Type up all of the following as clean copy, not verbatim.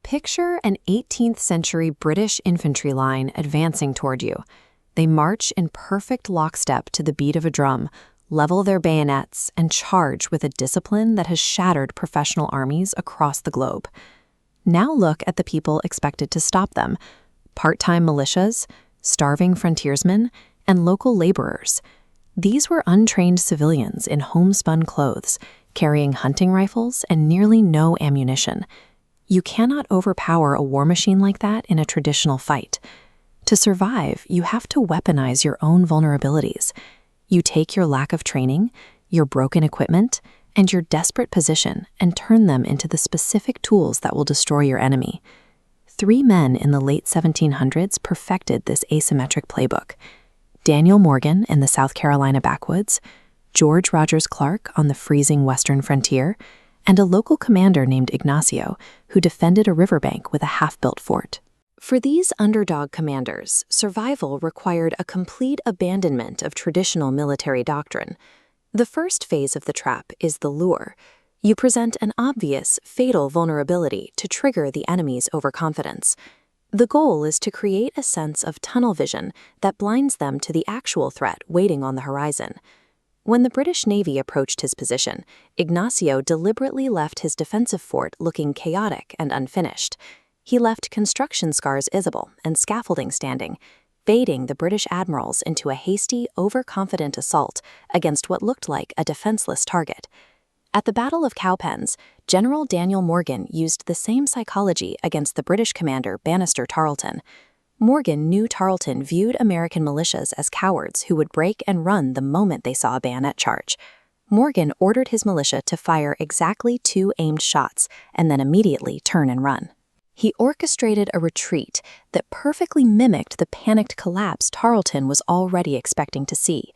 Picture an 18th century British infantry line advancing toward you. They march in perfect lockstep to the beat of a drum, level their bayonets, and charge with a discipline that has shattered professional armies across the globe. Now look at the people expected to stop them: part-time militias, starving frontiersmen, and local laborers. These were untrained civilians in homespun clothes, carrying hunting rifles and nearly no ammunition. You cannot overpower a war machine like that in a traditional fight. To survive, you have to weaponize your own vulnerabilities. You take your lack of training, your broken equipment, and your desperate position and turn them into the specific tools that will destroy your enemy. 3 men in the late 1700s perfected this asymmetric playbook: Daniel Morgan in the South Carolina backwoods, George Rogers Clark on the freezing western frontier, and a local commander named Ignacio who defended a riverbank with a half-built fort. For these underdog commanders, survival required a complete abandonment of traditional military doctrine. The first phase of the trap is the lure. You present an obvious, fatal vulnerability to trigger the enemy's overconfidence. The goal is to create a sense of tunnel vision that blinds them to the actual threat waiting on the horizon. When the British Navy approached his position, Ignacio deliberately left his defensive fort looking chaotic and unfinished. He left construction scars visible and scaffolding standing, baiting the British admirals into a hasty, overconfident assault against what looked like a defenseless target. At the Battle of Cowpens, General Daniel Morgan used the same psychology against the British commander Banastre Tarleton. Morgan knew Tarleton viewed American militias as cowards who would break and run the moment they saw a bayonet charge. Morgan ordered his militia to fire exactly 2 aimed shots and then immediately turn and run. He orchestrated a retreat that perfectly mimicked the panicked collapse Tarleton was already expecting to see.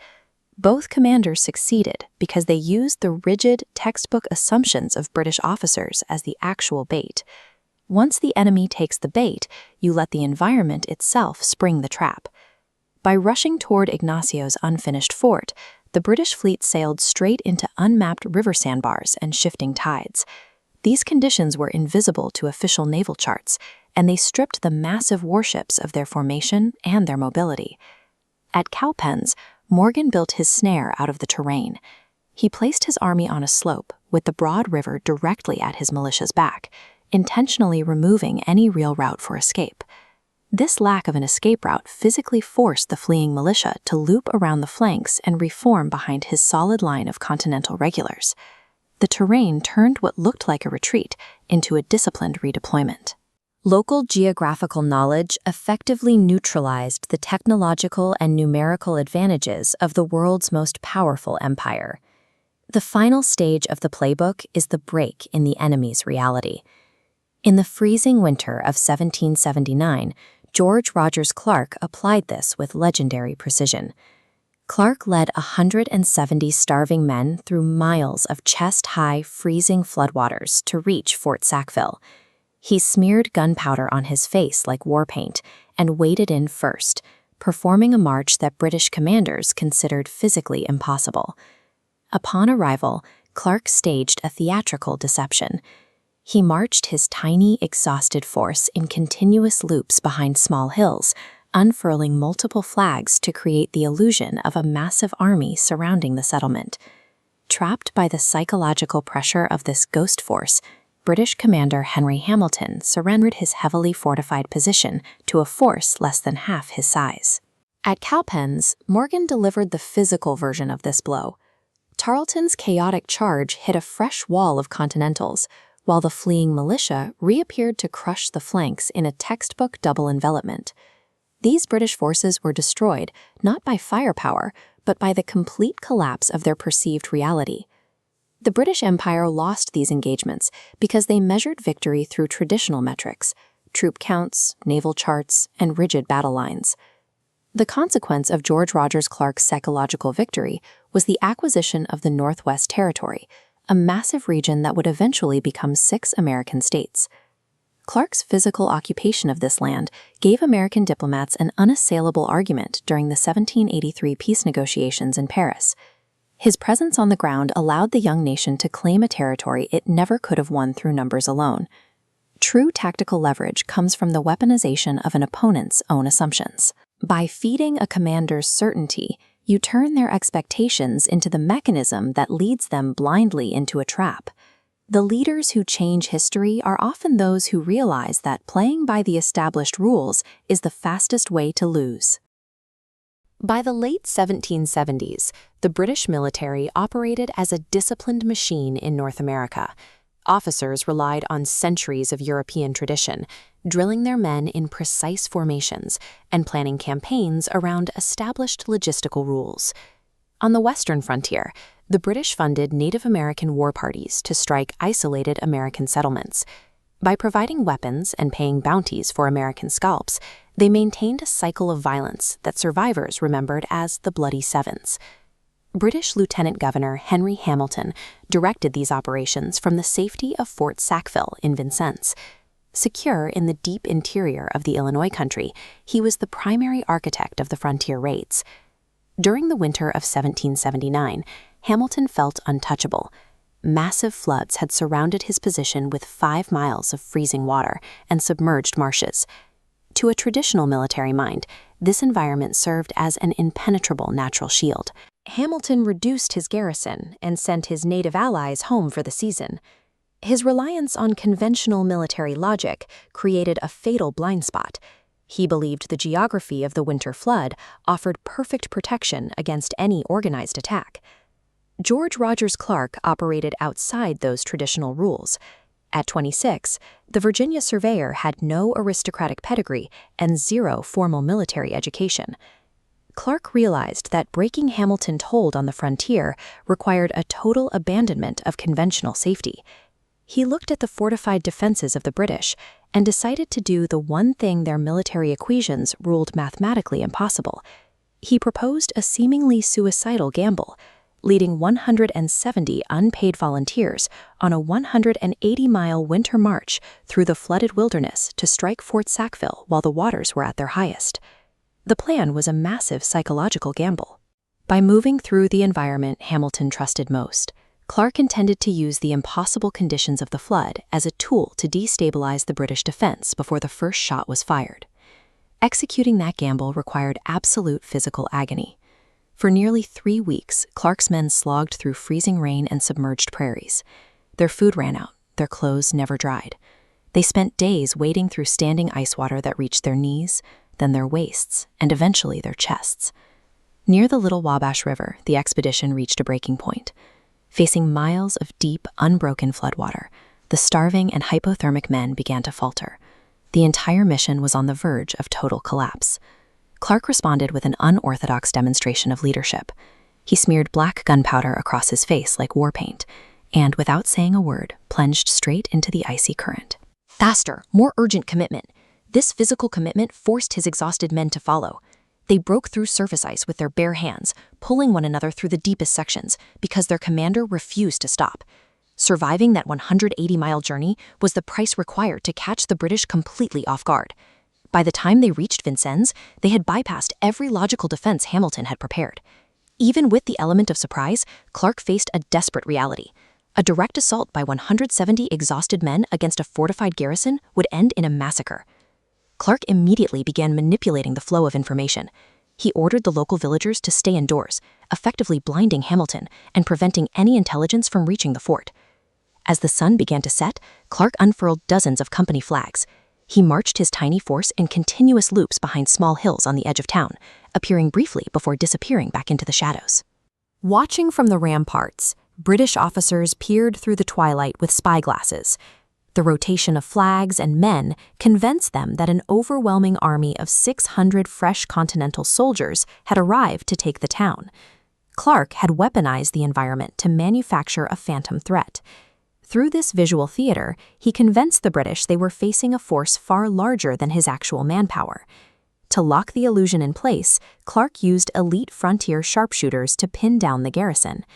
Both commanders succeeded because they used the rigid, textbook assumptions of British officers as the actual bait. Once the enemy takes the bait, you let the environment itself spring the trap. By rushing toward Ignacio's unfinished fort, the British fleet sailed straight into unmapped river sandbars and shifting tides. These conditions were invisible to official naval charts, and they stripped the massive warships of their formation and their mobility. At Cowpens, Morgan built his snare out of the terrain. He placed his army on a slope, with the broad river directly at his militia's back, intentionally removing any real route for escape. This lack of an escape route physically forced the fleeing militia to loop around the flanks and reform behind his solid line of Continental regulars. The terrain turned what looked like a retreat into a disciplined redeployment. Local geographical knowledge effectively neutralized the technological and numerical advantages of the world's most powerful empire. The final stage of the playbook is the break in the enemy's reality. In the freezing winter of 1779, George Rogers Clark applied this with legendary precision. Clark led 170 starving men through miles of chest-high, freezing floodwaters to reach Fort Sackville. He smeared gunpowder on his face like war paint and waded in first, performing a march that British commanders considered physically impossible. Upon arrival, Clark staged a theatrical deception. He marched his tiny, exhausted force in continuous loops behind small hills, unfurling multiple flags to create the illusion of a massive army surrounding the settlement. Trapped by the psychological pressure of this ghost force, British commander Henry Hamilton surrendered his heavily fortified position to a force less than half his size. At Cowpens, Morgan delivered the physical version of this blow. Tarleton's chaotic charge hit a fresh wall of Continentals, while the fleeing militia reappeared to crush the flanks in a textbook double envelopment. These British forces were destroyed not by firepower, but by the complete collapse of their perceived reality. The British Empire lost these engagements because they measured victory through traditional metrics: troop counts, naval charts, and rigid battle lines. The consequence of George Rogers Clark's psychological victory was the acquisition of the Northwest Territory, a massive region that would eventually become 6 American states. Clark's physical occupation of this land gave American diplomats an unassailable argument during the 1783 peace negotiations in Paris. His presence on the ground allowed the young nation to claim a territory it never could have won through numbers alone. True tactical leverage comes from the weaponization of an opponent's own assumptions. By feeding a commander's certainty, you turn their expectations into the mechanism that leads them blindly into a trap. The leaders who change history are often those who realize that playing by the established rules is the fastest way to lose. By the late 1770s, the British military operated as a disciplined machine in North America. Officers relied on centuries of European tradition, drilling their men in precise formations and planning campaigns around established logistical rules. On the western frontier, the British funded Native American war parties to strike isolated American settlements. By providing weapons and paying bounties for American scalps, they maintained a cycle of violence that survivors remembered as the Bloody Sevens. British Lieutenant Governor Henry Hamilton directed these operations from the safety of Fort Sackville in Vincennes. Secure in the deep interior of the Illinois country, he was the primary architect of the frontier raids. During the winter of 1779, Hamilton felt untouchable. Massive floods had surrounded his position with 5 miles of freezing water and submerged marshes. To a traditional military mind, this environment served as an impenetrable natural shield. Hamilton reduced his garrison and sent his native allies home for the season. His reliance on conventional military logic created a fatal blind spot. He believed the geography of the winter flood offered perfect protection against any organized attack. George Rogers Clark operated outside those traditional rules. At 26, the Virginia surveyor had no aristocratic pedigree and 0 formal military education. Clark realized that breaking Hamilton's hold on the frontier required a total abandonment of conventional safety. He looked at the fortified defenses of the British and decided to do the one thing their military equations ruled mathematically impossible. He proposed a seemingly suicidal gamble, leading 170 unpaid volunteers on a 180-mile winter march through the flooded wilderness to strike Fort Sackville while the waters were at their highest. The plan was a massive psychological gamble. By moving through the environment Hamilton trusted most, Clark intended to use the impossible conditions of the flood as a tool to destabilize the British defense before the first shot was fired. Executing that gamble required absolute physical agony. For nearly 3 weeks, Clark's men slogged through freezing rain and submerged prairies. Their food ran out, their clothes never dried. They spent days wading through standing ice water that reached their knees, then their waists, and eventually their chests. Near the Little Wabash River, the expedition reached a breaking point. Facing miles of deep, unbroken floodwater, the starving and hypothermic men began to falter. The entire mission was on the verge of total collapse. Clark responded with an unorthodox demonstration of leadership. He smeared black gunpowder across his face like war paint, and without saying a word, plunged straight into the icy current. Faster, more urgent commitment. This physical commitment forced his exhausted men to follow. They broke through surface ice with their bare hands, pulling one another through the deepest sections because their commander refused to stop. Surviving that 180-mile journey was the price required to catch the British completely off guard. By the time they reached Vincennes, they had bypassed every logical defense Hamilton had prepared. Even with the element of surprise, Clark faced a desperate reality. A direct assault by 170 exhausted men against a fortified garrison would end in a massacre. Clark immediately began manipulating the flow of information. He ordered the local villagers to stay indoors, effectively blinding Hamilton and preventing any intelligence from reaching the fort. As the sun began to set, Clark unfurled dozens of company flags. He marched his tiny force in continuous loops behind small hills on the edge of town, appearing briefly before disappearing back into the shadows. Watching from the ramparts, British officers peered through the twilight with spyglasses. The rotation of flags and men convinced them that an overwhelming army of 600 fresh Continental soldiers had arrived to take the town. Clark had weaponized the environment to manufacture a phantom threat. Through this visual theater, he convinced the British they were facing a force far larger than his actual manpower. To lock the illusion in place, Clark used elite frontier sharpshooters to pin down the garrison.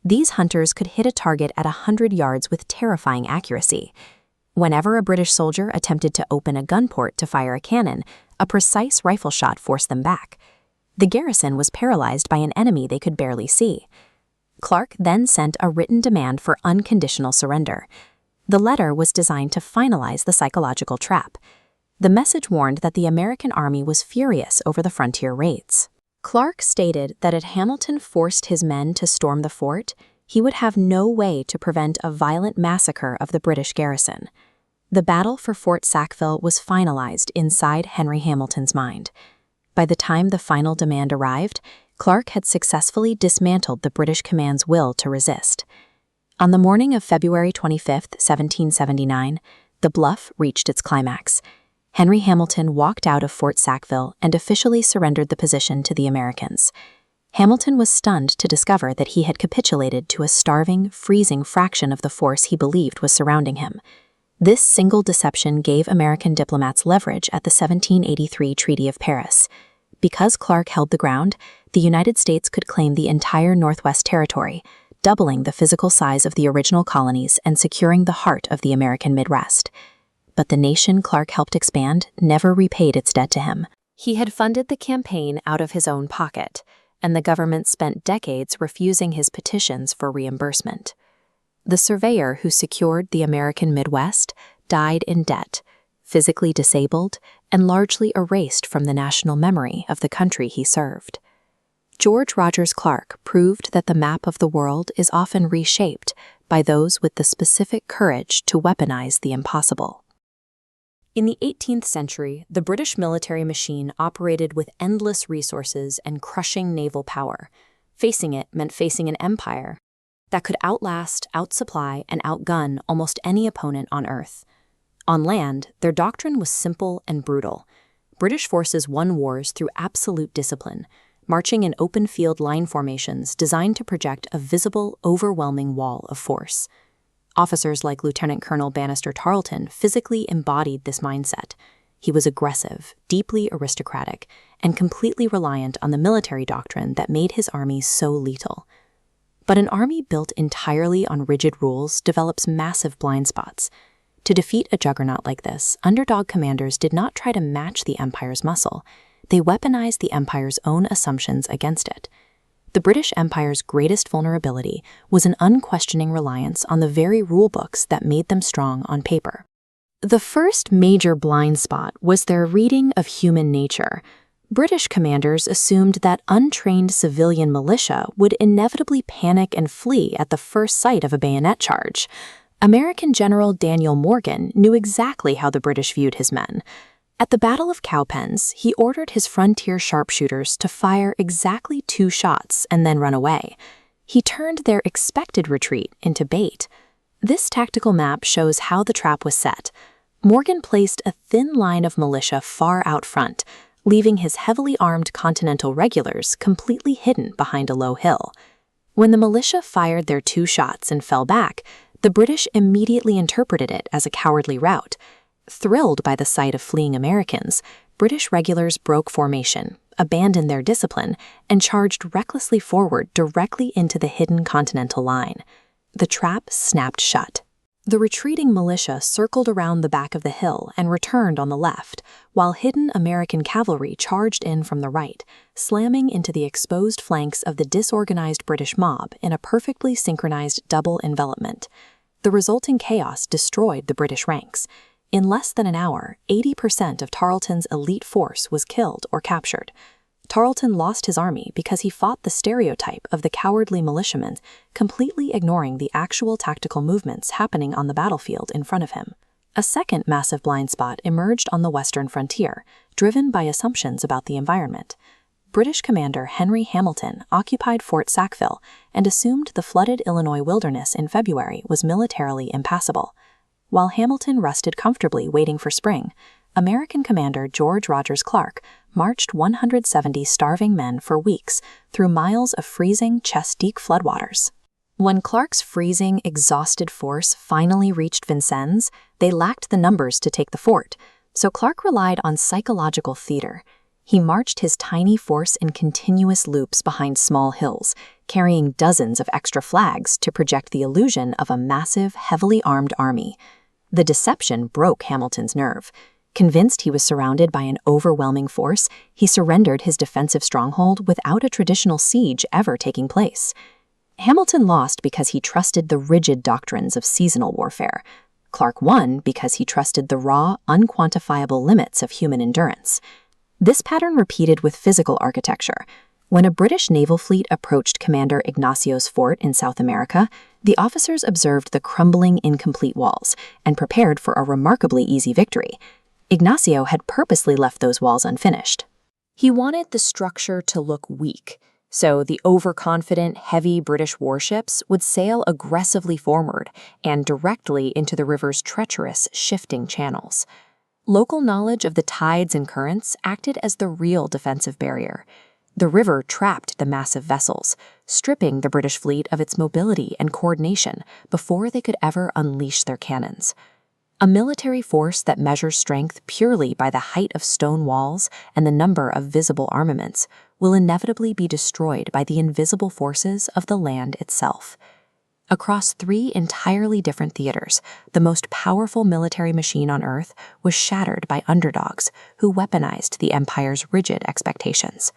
These hunters could hit a target at 100 yards with terrifying accuracy. Whenever a British soldier attempted to open a gun port to fire a cannon, a precise rifle shot forced them back. The garrison was paralyzed by an enemy they could barely see. Clark then sent a written demand for unconditional surrender. The letter was designed to finalize the psychological trap. The message warned that the American army was furious over the frontier raids. Clark stated that if Hamilton forced his men to storm the fort, he would have no way to prevent a violent massacre of the British garrison. The battle for Fort Sackville was finalized inside Henry Hamilton's mind. By the time the final demand arrived, Clark had successfully dismantled the British command's will to resist. On the morning of February 25, 1779, the bluff reached its climax. Henry Hamilton walked out of Fort Sackville and officially surrendered the position to the Americans. Hamilton was stunned to discover that he had capitulated to a starving, freezing fraction of the force he believed was surrounding him. This single deception gave American diplomats leverage at the 1783 Treaty of Paris. Because Clark held the ground, the United States could claim the entire Northwest Territory, doubling the physical size of the original colonies and securing the heart of the American Midwest. But the nation Clark helped expand never repaid its debt to him. He had funded the campaign out of his own pocket, and the government spent decades refusing his petitions for reimbursement. The surveyor who secured the American Midwest died in debt, physically disabled, and largely erased from the national memory of the country he served. George Rogers Clark proved that the map of the world is often reshaped by those with the specific courage to weaponize the impossible. In the 18th century, the British military machine operated with endless resources and crushing naval power. Facing it meant facing an empire that could outlast, outsupply, and outgun almost any opponent on Earth. On land, their doctrine was simple and brutal. British forces won wars through absolute discipline, marching in open-field line formations designed to project a visible, overwhelming wall of force. Officers like Lieutenant Colonel Bannister Tarleton physically embodied this mindset. He was aggressive, deeply aristocratic, and completely reliant on the military doctrine that made his army so lethal. But an army built entirely on rigid rules develops massive blind spots. To defeat a juggernaut like this, underdog commanders did not try to match the empire's muscle. They weaponized the empire's own assumptions against it. The British Empire's greatest vulnerability was an unquestioning reliance on the very rulebooks that made them strong on paper. The first major blind spot was their reading of human nature. British commanders assumed that untrained civilian militia would inevitably panic and flee at the first sight of a bayonet charge. American General Daniel Morgan knew exactly how the British viewed his men. At the Battle of Cowpens, he ordered his frontier sharpshooters to fire exactly 2 shots and then run away. He turned their expected retreat into bait. This tactical map shows how the trap was set. Morgan placed a thin line of militia far out front, leaving his heavily armed Continental regulars completely hidden behind a low hill. When the militia fired their 2 shots and fell back, the British immediately interpreted it as a cowardly rout. Thrilled by the sight of fleeing Americans, British regulars broke formation, abandoned their discipline, and charged recklessly forward directly into the hidden Continental line. The trap snapped shut. The retreating militia circled around the back of the hill and returned on the left, while hidden American cavalry charged in from the right, slamming into the exposed flanks of the disorganized British mob in a perfectly synchronized double envelopment. The resulting chaos destroyed the British ranks. In less than an hour, 80% of Tarleton's elite force was killed or captured. Tarleton lost his army because he fought the stereotype of the cowardly militiaman, completely ignoring the actual tactical movements happening on the battlefield in front of him. A second massive blind spot emerged on the western frontier, driven by assumptions about the environment. British commander Henry Hamilton occupied Fort Sackville and assumed the flooded Illinois wilderness in February was militarily impassable. While Hamilton rested comfortably waiting for spring, American commander George Rogers Clark marched 170 starving men for weeks through miles of freezing, chest-deep floodwaters. When Clark's freezing, exhausted force finally reached Vincennes, they lacked the numbers to take the fort, so Clark relied on psychological theater. He marched his tiny force in continuous loops behind small hills, carrying dozens of extra flags to project the illusion of a massive, heavily armed army. The deception broke Hamilton's nerve. Convinced he was surrounded by an overwhelming force, he surrendered his defensive stronghold without a traditional siege ever taking place. Hamilton lost because he trusted the rigid doctrines of seasonal warfare. Clark won because he trusted the raw, unquantifiable limits of human endurance. This pattern repeated with physical architecture. When a British naval fleet approached Commander Ignacio's fort in South America, the officers observed the crumbling, incomplete walls and prepared for a remarkably easy victory. Ignacio had purposely left those walls unfinished. He wanted the structure to look weak, so the overconfident, heavy British warships would sail aggressively forward and directly into the river's treacherous, shifting channels. Local knowledge of the tides and currents acted as the real defensive barrier. The river trapped the massive vessels, stripping the British fleet of its mobility and coordination before they could ever unleash their cannons. A military force that measures strength purely by the height of stone walls and the number of visible armaments will inevitably be destroyed by the invisible forces of the land itself. Across 3 entirely different theaters, the most powerful military machine on Earth was shattered by underdogs who weaponized the Empire's rigid expectations.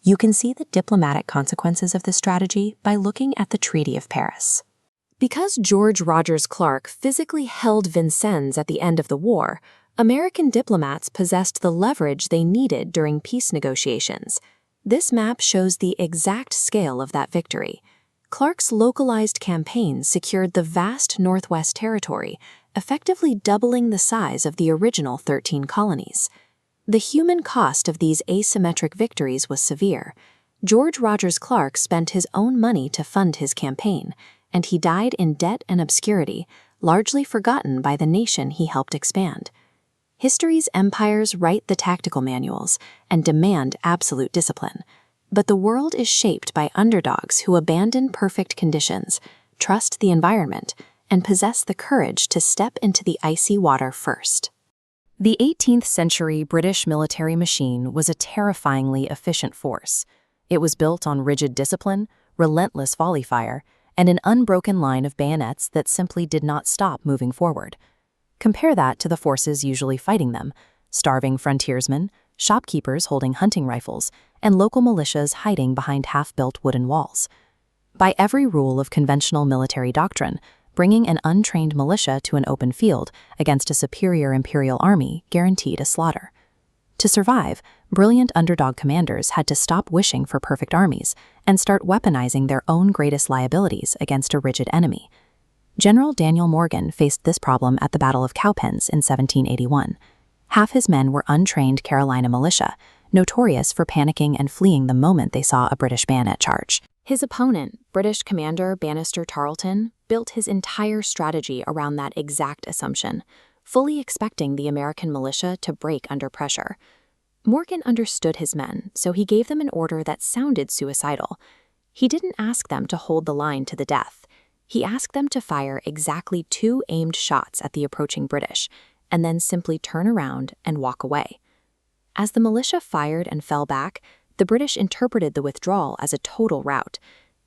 You can see the diplomatic consequences of this strategy by looking at the Treaty of Paris. Because George Rogers Clark physically held Vincennes at the end of the war, American diplomats possessed the leverage they needed during peace negotiations. This map shows the exact scale of that victory. Clark's localized campaigns secured the vast Northwest Territory, effectively doubling the size of the original 13 colonies. The human cost of these asymmetric victories was severe. George Rogers Clark spent his own money to fund his campaign, and he died in debt and obscurity, largely forgotten by the nation he helped expand. History's empires write the tactical manuals and demand absolute discipline, but the world is shaped by underdogs who abandon perfect conditions, trust the environment, and possess the courage to step into the icy water first. The 18th century British military machine was a terrifyingly efficient force. It was built on rigid discipline, relentless volley fire, and an unbroken line of bayonets that simply did not stop moving forward. Compare that to the forces usually fighting them: starving frontiersmen, shopkeepers holding hunting rifles, and local militias hiding behind half-built wooden walls. By every rule of conventional military doctrine, bringing an untrained militia to an open field against a superior imperial army guaranteed a slaughter. To survive, brilliant underdog commanders had to stop wishing for perfect armies and start weaponizing their own greatest liabilities against a rigid enemy. General Daniel Morgan faced this problem at the Battle of Cowpens in 1781. Half his men were untrained Carolina militia, notorious for panicking and fleeing the moment they saw a British bayonet charge. His opponent, British commander Banastre Tarleton, built his entire strategy around that exact assumption, fully expecting the American militia to break under pressure. Morgan understood his men, so he gave them an order that sounded suicidal. He didn't ask them to hold the line to the death. He asked them to fire exactly 2 aimed shots at the approaching British, and then simply turn around and walk away. As the militia fired and fell back, the British interpreted the withdrawal as a total rout.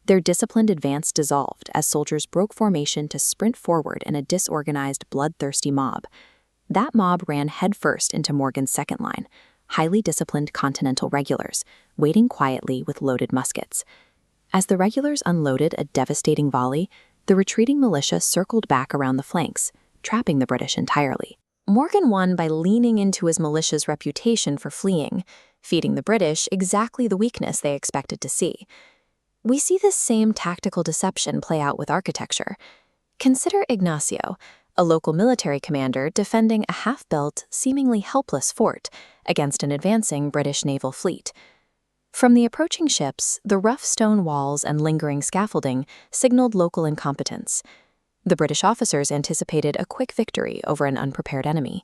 Their disciplined advance dissolved as soldiers broke formation to sprint forward in a disorganized, bloodthirsty mob. That mob ran headfirst into Morgan's second line, highly disciplined Continental regulars, waiting quietly with loaded muskets. As the regulars unloaded a devastating volley, the retreating militia circled back around the flanks, trapping the British entirely. Morgan won by leaning into his militia's reputation for fleeing, feeding the British exactly the weakness they expected to see. We see this same tactical deception play out with architecture. Consider Ignacio, a local military commander defending a half-built, seemingly helpless fort against an advancing British naval fleet. From the approaching ships, the rough stone walls and lingering scaffolding signaled local incompetence. The British officers anticipated a quick victory over an unprepared enemy.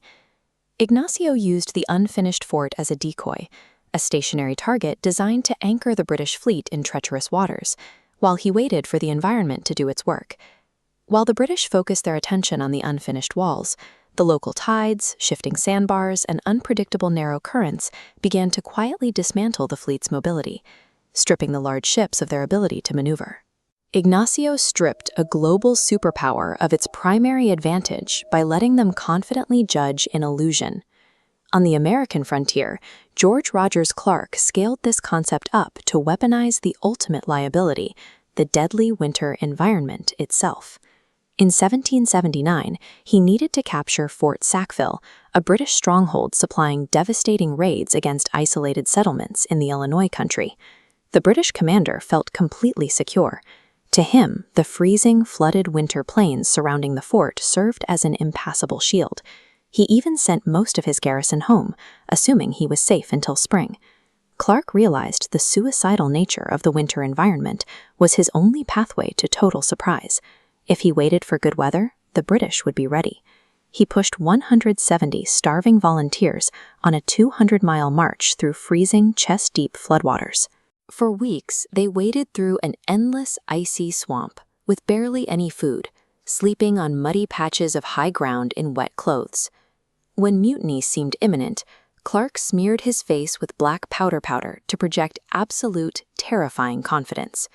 Ignacio used the unfinished fort as a decoy, a stationary target designed to anchor the British fleet in treacherous waters, while he waited for the environment to do its work. While the British focused their attention on the unfinished walls, the local tides, shifting sandbars, and unpredictable narrow currents began to quietly dismantle the fleet's mobility, stripping the large ships of their ability to maneuver. Ignacio stripped a global superpower of its primary advantage by letting them confidently judge an illusion. On the American frontier, George Rogers Clark scaled this concept up to weaponize the ultimate liability, the deadly winter environment itself. In 1779, he needed to capture Fort Sackville, a British stronghold supplying devastating raids against isolated settlements in the Illinois country. The British commander felt completely secure. To him, the freezing, flooded winter plains surrounding the fort served as an impassable shield. He even sent most of his garrison home, assuming he was safe until spring. Clark realized the suicidal nature of the winter environment was his only pathway to total surprise. If he waited for good weather, the British would be ready. He pushed 170 starving volunteers on a 200-mile march through freezing, chest-deep floodwaters. For weeks, they waded through an endless, icy swamp with barely any food, sleeping on muddy patches of high ground in wet clothes. When mutiny seemed imminent, Clark smeared his face with black powder to project absolute, terrifying confidence.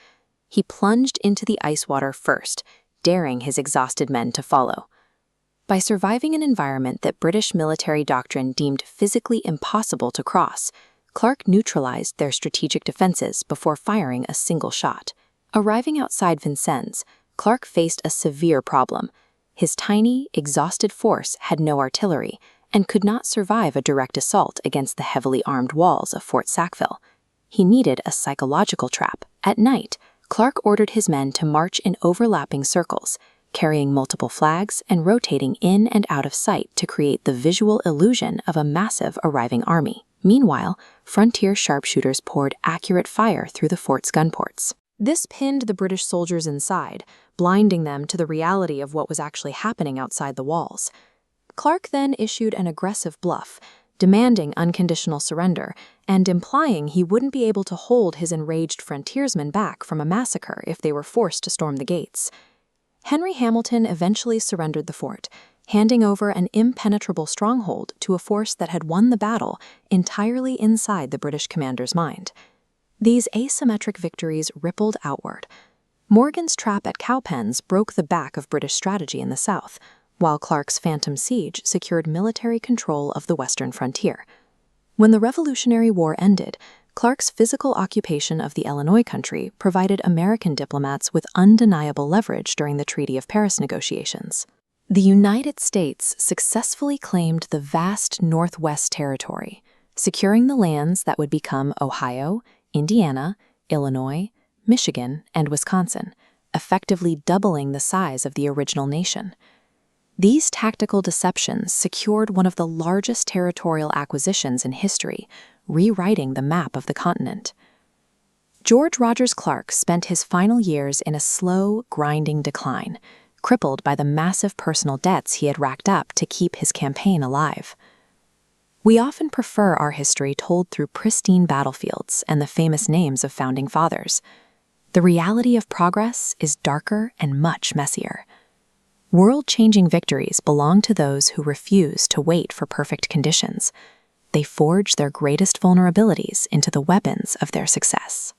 He plunged into the ice water first, daring his exhausted men to follow. By surviving an environment that British military doctrine deemed physically impossible to cross, Clark neutralized their strategic defenses before firing a single shot. Arriving outside Vincennes, Clark faced a severe problem. His tiny, exhausted force had no artillery and could not survive a direct assault against the heavily armed walls of Fort Sackville. He needed a psychological trap. At night, Clark ordered his men to march in overlapping circles, carrying multiple flags and rotating in and out of sight to create the visual illusion of a massive arriving army. Meanwhile, frontier sharpshooters poured accurate fire through the fort's gun ports. This pinned the British soldiers inside, blinding them to the reality of what was actually happening outside the walls. Clark then issued an aggressive bluff, demanding unconditional surrender and implying he wouldn't be able to hold his enraged frontiersmen back from a massacre if they were forced to storm the gates. Henry Hamilton eventually surrendered the fort, handing over an impenetrable stronghold to a force that had won the battle entirely inside the British commander's mind. These asymmetric victories rippled outward. Morgan's trap at Cowpens broke the back of British strategy in the south, while Clark's Phantom Siege secured military control of the western frontier. When the Revolutionary War ended, Clark's physical occupation of the Illinois country provided American diplomats with undeniable leverage during the Treaty of Paris negotiations. The United States successfully claimed the vast Northwest Territory, securing the lands that would become Ohio, Indiana, Illinois, Michigan, and Wisconsin, effectively doubling the size of the original nation. These tactical deceptions secured one of the largest territorial acquisitions in history, rewriting the map of the continent. George Rogers Clark spent his final years in a slow, grinding decline, crippled by the massive personal debts he had racked up to keep his campaign alive. We often prefer our history told through pristine battlefields and the famous names of founding fathers. The reality of progress is darker and much messier. World-changing victories belong to those who refuse to wait for perfect conditions. They forge their greatest vulnerabilities into the weapons of their success.